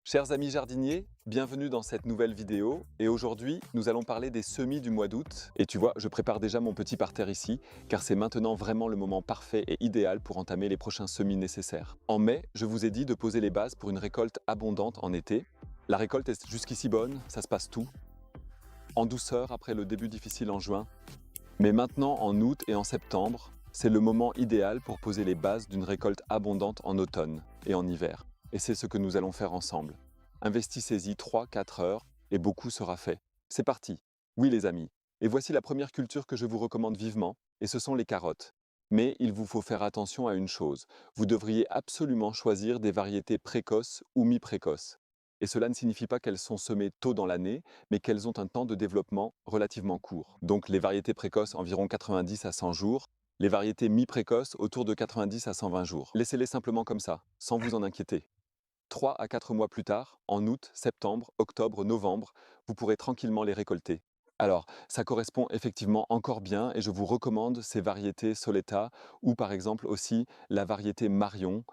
Chers amis jardiniers, bienvenue dans cette nouvelle vidéo et aujourd'hui nous allons parler des semis du mois d'août. Et tu vois, je prépare déjà mon petit parterre ici car c'est maintenant vraiment le moment parfait et idéal pour entamer les prochains semis nécessaires. En mai, je vous ai dit de poser les bases pour une récolte abondante en été. La récolte est jusqu'ici bonne, ça se passe tout en douceur après le début difficile en juin. Mais maintenant en août et en septembre, c'est le moment idéal pour poser les bases d'une récolte abondante en automne et en hiver. Et c'est ce que nous allons faire ensemble. Investissez-y 3-4 heures et beaucoup sera fait. C'est parti. Oui les amis. Et voici la première culture que je vous recommande vivement, et ce sont les carottes. Mais il vous faut faire attention à une chose. Vous devriez absolument choisir des variétés précoces ou mi-précoces. Et cela ne signifie pas qu'elles sont semées tôt dans l'année, mais qu'elles ont un temps de développement relativement court. Donc les variétés précoces environ 90 à 100 jours, les variétés mi-précoces autour de 90 à 120 jours. Laissez-les simplement comme ça, sans vous en inquiéter. 3 à 4 mois plus tard, en août, septembre, octobre, novembre, vous pourrez tranquillement les récolter. Alors, ça correspond effectivement encore bien et je vous recommande ces variétés Soleta ou par exemple aussi la variété Marion.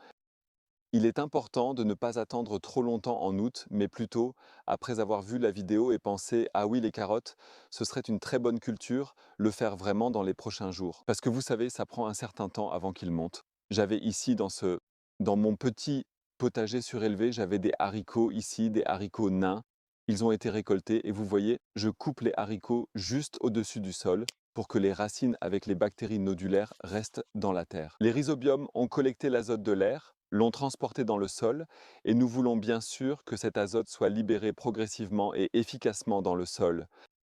Il est important de ne pas attendre trop longtemps en août, mais plutôt après avoir vu la vidéo et pensé «Ah oui, les carottes, ce serait une très bonne culture», le faire vraiment dans les prochains jours. Parce que vous savez, ça prend un certain temps avant qu'ils montent. J'avais ici dans mon petit potager surélevé, j'avais des haricots ici, des haricots nains. Ils ont été récoltés et vous voyez, je coupe les haricots juste au-dessus du sol pour que les racines avec les bactéries nodulaires restent dans la terre. Les rhizobiums ont collecté l'azote de l'air, l'ont transporté dans le sol, et nous voulons bien sûr que cet azote soit libéré progressivement et efficacement dans le sol.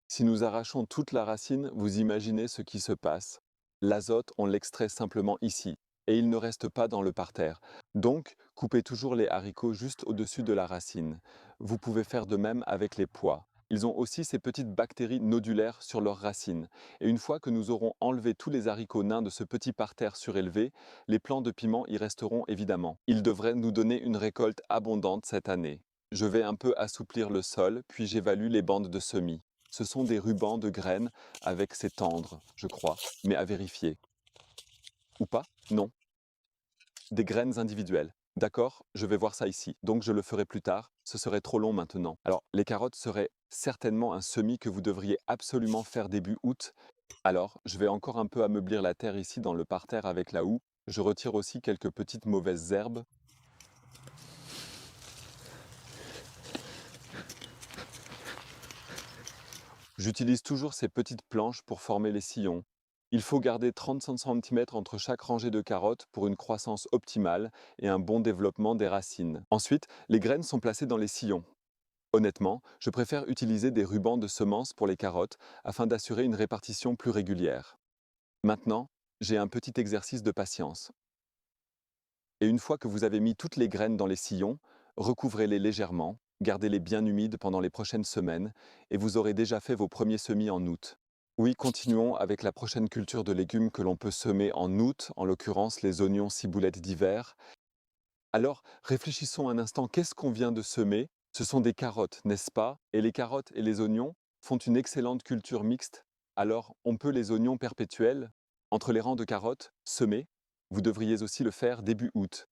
Si nous arrachons toute la racine, vous imaginez ce qui se passe. L'azote, on l'extrait simplement ici, et il ne reste pas dans le parterre. Donc, coupez toujours les haricots juste au-dessus de la racine. Vous pouvez faire de même avec les pois. Ils ont aussi ces petites bactéries nodulaires sur leurs racines. Et une fois que nous aurons enlevé tous les haricots nains de ce petit parterre surélevé, les plants de piment y resteront évidemment. Ils devraient nous donner une récolte abondante cette année. Je vais un peu assouplir le sol, puis j'évalue les bandes de semis. Ce sont des rubans de graines avec ces tendres, je crois, mais à vérifier. Ou pas? Non. Des graines individuelles. D'accord, je vais voir ça ici. Donc je le ferai plus tard, ce serait trop long maintenant. Alors, les carottes seraient certainement un semis que vous devriez absolument faire début août. Alors, je vais encore un peu ameublir la terre ici dans le parterre avec la houe. Je retire aussi quelques petites mauvaises herbes. J'utilise toujours ces petites planches pour former les sillons. Il faut garder 35 cm entre chaque rangée de carottes pour une croissance optimale et un bon développement des racines. Ensuite, les graines sont placées dans les sillons. Honnêtement, je préfère utiliser des rubans de semences pour les carottes afin d'assurer une répartition plus régulière. Maintenant, j'ai un petit exercice de patience. Et une fois que vous avez mis toutes les graines dans les sillons, recouvrez-les légèrement, gardez-les bien humides pendant les prochaines semaines et vous aurez déjà fait vos premiers semis en août. Oui, continuons avec la prochaine culture de légumes que l'on peut semer en août, en l'occurrence les oignons ciboulettes d'hiver. Alors, réfléchissons un instant, qu'est-ce qu'on vient de semer? Ce sont des carottes, n'est-ce pas? Et les carottes et les oignons font une excellente culture mixte. Alors, on peut les oignons perpétuels, entre les rangs de carottes, semer. Vous devriez aussi le faire début août.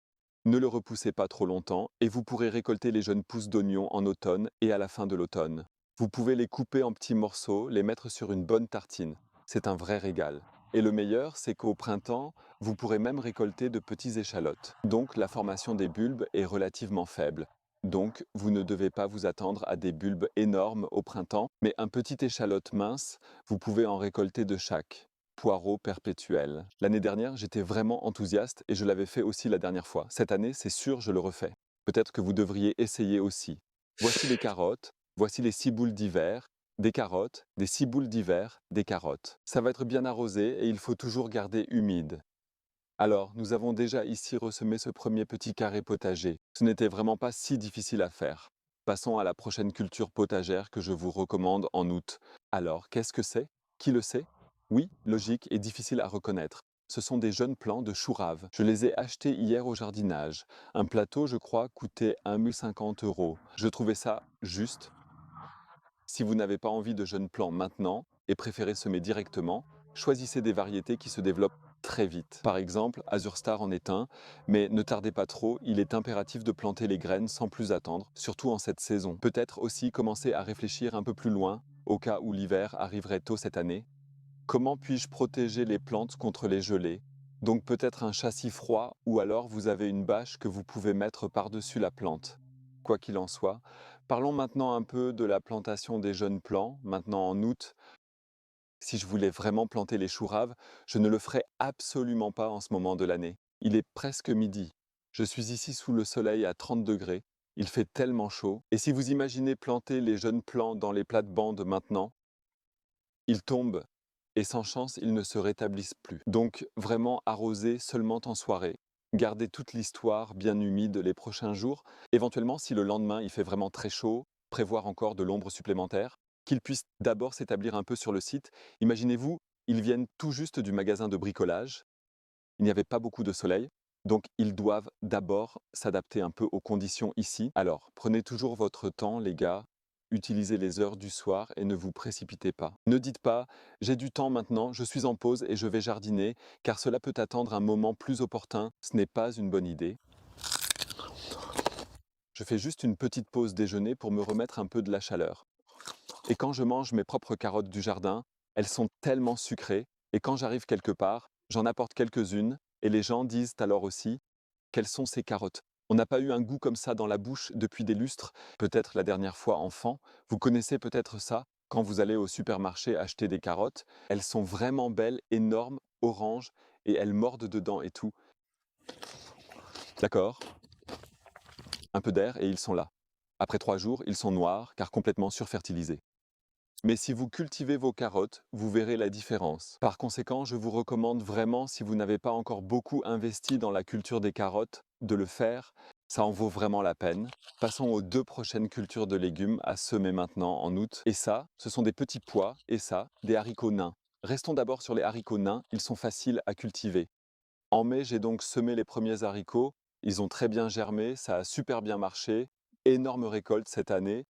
Ne le repoussez pas trop longtemps et vous pourrez récolter les jeunes pousses d'oignons en automne et à la fin de l'automne. Vous pouvez les couper en petits morceaux, les mettre sur une bonne tartine. C'est un vrai régal. Et le meilleur, c'est qu'au printemps, vous pourrez même récolter de petits échalotes. Donc la formation des bulbes est relativement faible. Donc vous ne devez pas vous attendre à des bulbes énormes au printemps, mais un petit échalote mince, vous pouvez en récolter de chaque. Poireau perpétuel. L'année dernière, j'étais vraiment enthousiaste et je l'avais fait aussi la dernière fois. Cette année, c'est sûr, je le refais. Peut-être que vous devriez essayer aussi. Voici les carottes, voici les ciboules d'hiver, des carottes, des ciboules d'hiver, des carottes. Ça va être bien arrosé et il faut toujours garder humide. Alors, nous avons déjà ici ressemé ce premier petit carré potager. Ce n'était vraiment pas si difficile à faire. Passons à la prochaine culture potagère que je vous recommande en août. Alors, qu'est-ce que c'est? Qui le sait? Oui, logique et difficile à reconnaître. Ce sont des jeunes plants de chou rave. Je les ai achetés hier au jardinage. Un plateau, je crois, coûtait 1 050 €. Je trouvais ça juste. Si vous n'avez pas envie de jeunes plants maintenant et préférez semer directement, choisissez des variétés qui se développent très vite. Par exemple, Azure Star en est un, mais ne tardez pas trop, il est impératif de planter les graines sans plus attendre, surtout en cette saison. Peut-être aussi commencer à réfléchir un peu plus loin, au cas où l'hiver arriverait tôt cette année. Comment puis-je protéger les plantes contre les gelées? Donc peut-être un châssis froid ou alors vous avez une bâche que vous pouvez mettre par-dessus la plante. Quoi qu'il en soit, parlons maintenant un peu de la plantation des jeunes plants, maintenant en août. Si je voulais vraiment planter les choux raves, je ne le ferais absolument pas en ce moment de l'année. Il est presque midi. Je suis ici sous le soleil à 30 degrés. Il fait tellement chaud. Et si vous imaginez planter les jeunes plants dans les plates-bandes maintenant, ils tombent et sans chance, ils ne se rétablissent plus. Donc vraiment arroser seulement en soirée. Garder toute l'histoire bien humide les prochains jours. Éventuellement, si le lendemain il fait vraiment très chaud, prévoir encore de l'ombre supplémentaire. Qu'ils puissent d'abord s'établir un peu sur le site. Imaginez-vous, ils viennent tout juste du magasin de bricolage. Il n'y avait pas beaucoup de soleil. Donc ils doivent d'abord s'adapter un peu aux conditions ici. Alors prenez toujours votre temps les gars, utilisez les heures du soir et ne vous précipitez pas. Ne dites pas j'ai du temps maintenant, je suis en pause et je vais jardiner, car cela peut attendre un moment plus opportun, ce n'est pas une bonne idée. Je fais juste une petite pause déjeuner pour me remettre un peu de la chaleur. Et quand je mange mes propres carottes du jardin, elles sont tellement sucrées, et quand j'arrive quelque part, j'en apporte quelques-unes, et les gens disent alors aussi quelles sont ces carottes? On n'a pas eu un goût comme ça dans la bouche depuis des lustres, peut-être la dernière fois enfant. Vous connaissez peut-être ça quand vous allez au supermarché acheter des carottes. Elles sont vraiment belles, énormes, oranges, et elles mordent dedans et tout. D'accord, un peu d'air et ils sont là. Après 3 jours, ils sont noirs car complètement surfertilisés. Mais si vous cultivez vos carottes, vous verrez la différence. Par conséquent, je vous recommande vraiment, si vous n'avez pas encore beaucoup investi dans la culture des carottes, de le faire. Ça en vaut vraiment la peine. Passons aux 2 prochaines cultures de légumes à semer maintenant en août. Et ça, ce sont des petits pois, et ça, des haricots nains. Restons d'abord sur les haricots nains, ils sont faciles à cultiver. En mai, j'ai donc semé les premiers haricots. Ils ont très bien germé, ça a super bien marché. Énorme récolte cette année.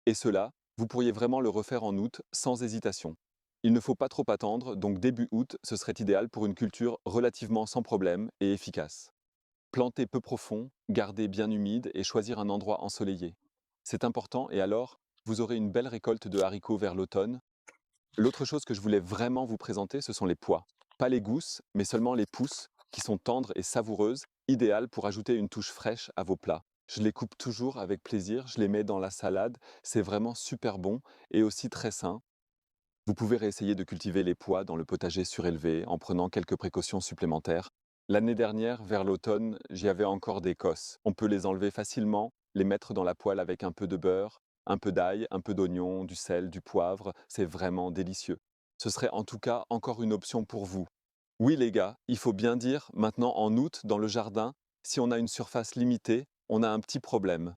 Et cela, vous pourriez vraiment le refaire en août sans hésitation. Il ne faut pas trop attendre, donc début août, ce serait idéal pour une culture relativement sans problème et efficace. Planter peu profond, garder bien humide et choisir un endroit ensoleillé. C'est important et alors, vous aurez une belle récolte de haricots vers l'automne. L'autre chose que je voulais vraiment vous présenter, ce sont les pois. Pas les gousses, mais seulement les pousses, qui sont tendres et savoureuses, idéales pour ajouter une touche fraîche à vos plats. Je les coupe toujours avec plaisir, je les mets dans la salade, c'est vraiment super bon et aussi très sain. Vous pouvez réessayer de cultiver les pois dans le potager surélevé en prenant quelques précautions supplémentaires. L'année dernière, vers l'automne, j'y avais encore des cosses. On peut les enlever facilement, les mettre dans la poêle avec un peu de beurre, un peu d'ail, un peu d'oignon, du sel, du poivre, c'est vraiment délicieux. Ce serait en tout cas encore une option pour vous. Oui les gars, il faut bien dire, maintenant en août, dans le jardin, si on a une surface limitée, on a un petit problème.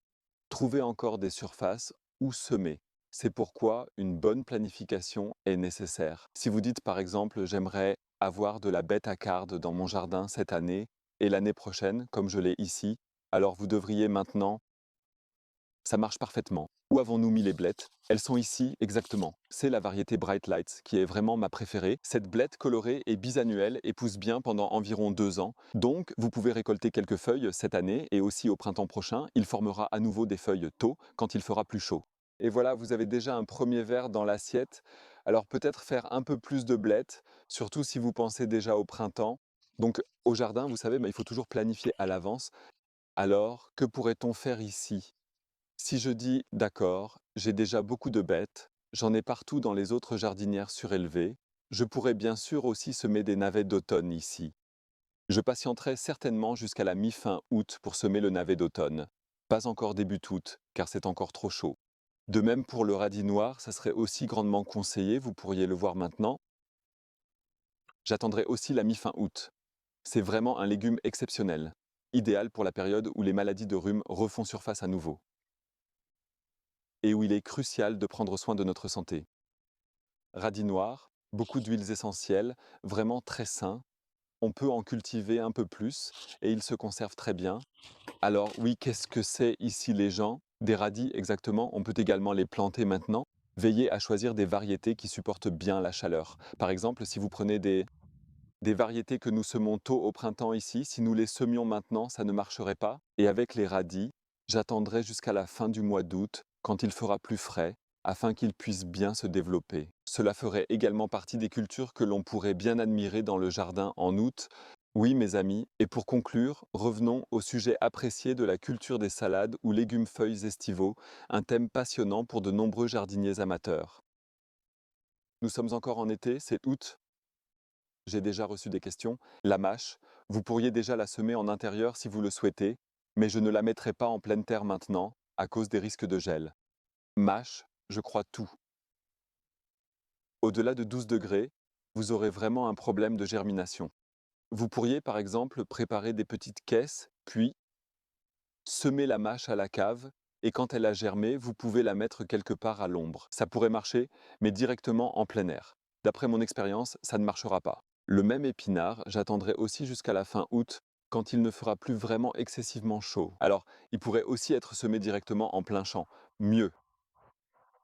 Trouver encore des surfaces où semer. C'est pourquoi une bonne planification est nécessaire. Si vous dites par exemple j'aimerais avoir de la bête à cardes dans mon jardin cette année et l'année prochaine, comme je l'ai ici, alors vous devriez maintenant. Ça marche parfaitement. Où avons-nous mis les blettes? Elles sont ici, exactement. C'est la variété Bright Lights, qui est vraiment ma préférée. Cette blette colorée est bisannuelle et pousse bien pendant environ 2 ans. Donc, vous pouvez récolter quelques feuilles cette année et aussi au printemps prochain. Il formera à nouveau des feuilles tôt, quand il fera plus chaud. Et voilà, vous avez déjà un premier verre dans l'assiette. Alors peut-être faire un peu plus de blettes, surtout si vous pensez déjà au printemps. Donc au jardin, vous savez, il faut toujours planifier à l'avance. Alors, que pourrait-on faire ici? Si je dis d'accord, j'ai déjà beaucoup de bêtes, j'en ai partout dans les autres jardinières surélevées, je pourrais bien sûr aussi semer des navets d'automne ici. Je patienterai certainement jusqu'à la mi-fin août pour semer le navet d'automne. Pas encore début août, car c'est encore trop chaud. De même pour le radis noir, ça serait aussi grandement conseillé, vous pourriez le voir maintenant. J'attendrai aussi la mi-fin août. C'est vraiment un légume exceptionnel, idéal pour la période où les maladies de rhume refont surface à nouveau et où il est crucial de prendre soin de notre santé. Radis noir, beaucoup d'huiles essentielles, vraiment très sain. On peut en cultiver un peu plus et il se conserve très bien. Alors oui, qu'est-ce que c'est ici les gens? Des radis exactement, on peut également les planter maintenant. Veillez à choisir des variétés qui supportent bien la chaleur. Par exemple, si vous prenez des Des variétés que nous semons tôt au printemps ici, si nous les semions maintenant, ça ne marcherait pas. Et avec les radis, j'attendrai jusqu'à la fin du mois d'août, quand il fera plus frais, afin qu'ils puissent bien se développer. Cela ferait également partie des cultures que l'on pourrait bien admirer dans le jardin en août. Oui, mes amis, et pour conclure, revenons au sujet apprécié de la culture des salades ou légumes feuilles estivaux, un thème passionnant pour de nombreux jardiniers amateurs. Nous sommes encore en été, c'est août. J'ai déjà reçu des questions. La mâche, vous pourriez déjà la semer en intérieur si vous le souhaitez, mais je ne la mettrai pas en pleine terre maintenant, à cause des risques de gel. Mâche, je crois tout. Au-delà de 12 degrés, vous aurez vraiment un problème de germination. Vous pourriez par exemple préparer des petites caisses, puis semer la mâche à la cave, et quand elle a germé, vous pouvez la mettre quelque part à l'ombre. Ça pourrait marcher, mais directement en plein air. D'après mon expérience, ça ne marchera pas. Le même épinard, j'attendrai aussi jusqu'à la fin août, quand il ne fera plus vraiment excessivement chaud. Alors, il pourrait aussi être semé directement en plein champ. Mieux.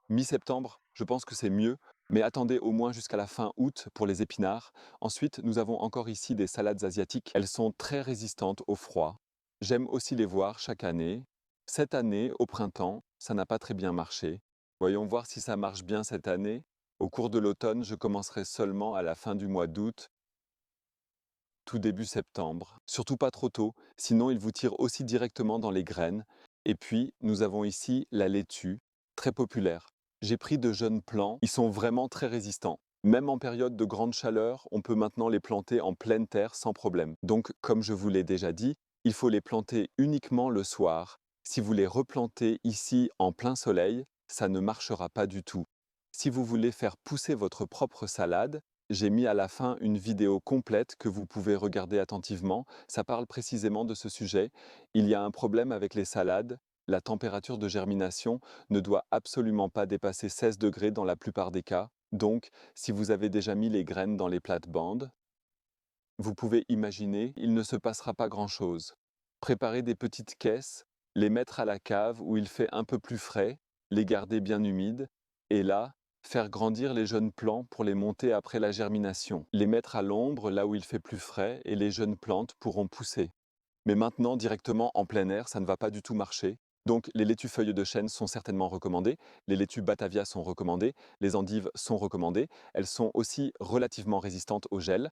Mi-septembre, je pense que c'est mieux, mais attendez au moins jusqu'à la fin août pour les épinards. Ensuite, nous avons encore ici des salades asiatiques. Elles sont très résistantes au froid. J'aime aussi les voir chaque année. Cette année, au printemps, ça n'a pas très bien marché. Voyons voir si ça marche bien cette année. Au cours de l'automne, je commencerai seulement à la fin du mois d'août, tout début septembre. Surtout pas trop tôt, sinon il vous tire aussi directement dans les graines. Et puis, nous avons ici la laitue, très populaire. J'ai pris de jeunes plants, ils sont vraiment très résistants. Même en période de grande chaleur, on peut maintenant les planter en pleine terre sans problème. Donc, comme je vous l'ai déjà dit, il faut les planter uniquement le soir. Si vous les replantez ici en plein soleil, ça ne marchera pas du tout. Si vous voulez faire pousser votre propre salade, j'ai mis à la fin une vidéo complète que vous pouvez regarder attentivement. Ça parle précisément de ce sujet. Il y a un problème avec les salades. La température de germination ne doit absolument pas dépasser 16 degrés dans la plupart des cas. Donc, si vous avez déjà mis les graines dans les plates-bandes, vous pouvez imaginer, il ne se passera pas grand-chose. Préparez des petites caisses, les mettre à la cave où il fait un peu plus frais, les garder bien humides, et là, faire grandir les jeunes plants pour les monter après la germination. Les mettre à l'ombre là où il fait plus frais et les jeunes plantes pourront pousser. Mais maintenant, directement en plein air, ça ne va pas du tout marcher. Donc les laitues feuilles de chêne sont certainement recommandées, les laitues Batavia sont recommandées, les endives sont recommandées. Elles sont aussi relativement résistantes au gel.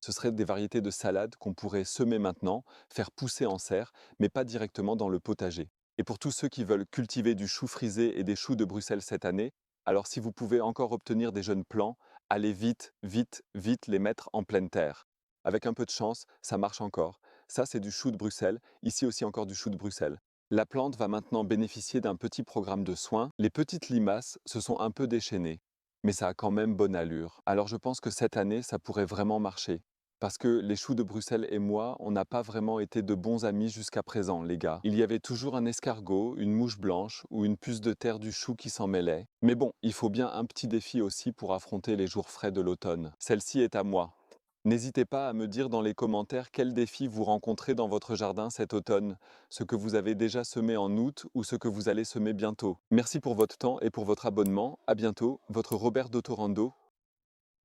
Ce seraient des variétés de salades qu'on pourrait semer maintenant, faire pousser en serre, mais pas directement dans le potager. Et pour tous ceux qui veulent cultiver du chou frisé et des choux de Bruxelles cette année, alors si vous pouvez encore obtenir des jeunes plants, allez vite, vite, vite les mettre en pleine terre. Avec un peu de chance, ça marche encore. Ça, c'est du chou de Bruxelles, ici aussi encore du chou de Bruxelles. La plante va maintenant bénéficier d'un petit programme de soins. Les petites limaces se sont un peu déchaînées, mais ça a quand même bonne allure. Alors je pense que cette année, ça pourrait vraiment marcher. Parce que les choux de Bruxelles et moi, on n'a pas vraiment été de bons amis jusqu'à présent, les gars. Il y avait toujours un escargot, une mouche blanche ou une puce de terre du chou qui s'en mêlait. Mais bon, il faut bien un petit défi aussi pour affronter les jours frais de l'automne. Celle-ci est à moi. N'hésitez pas à me dire dans les commentaires quels défis vous rencontrez dans votre jardin cet automne, ce que vous avez déjà semé en août ou ce que vous allez semer bientôt. Merci pour votre temps et pour votre abonnement. À bientôt, votre Robert Dottorando.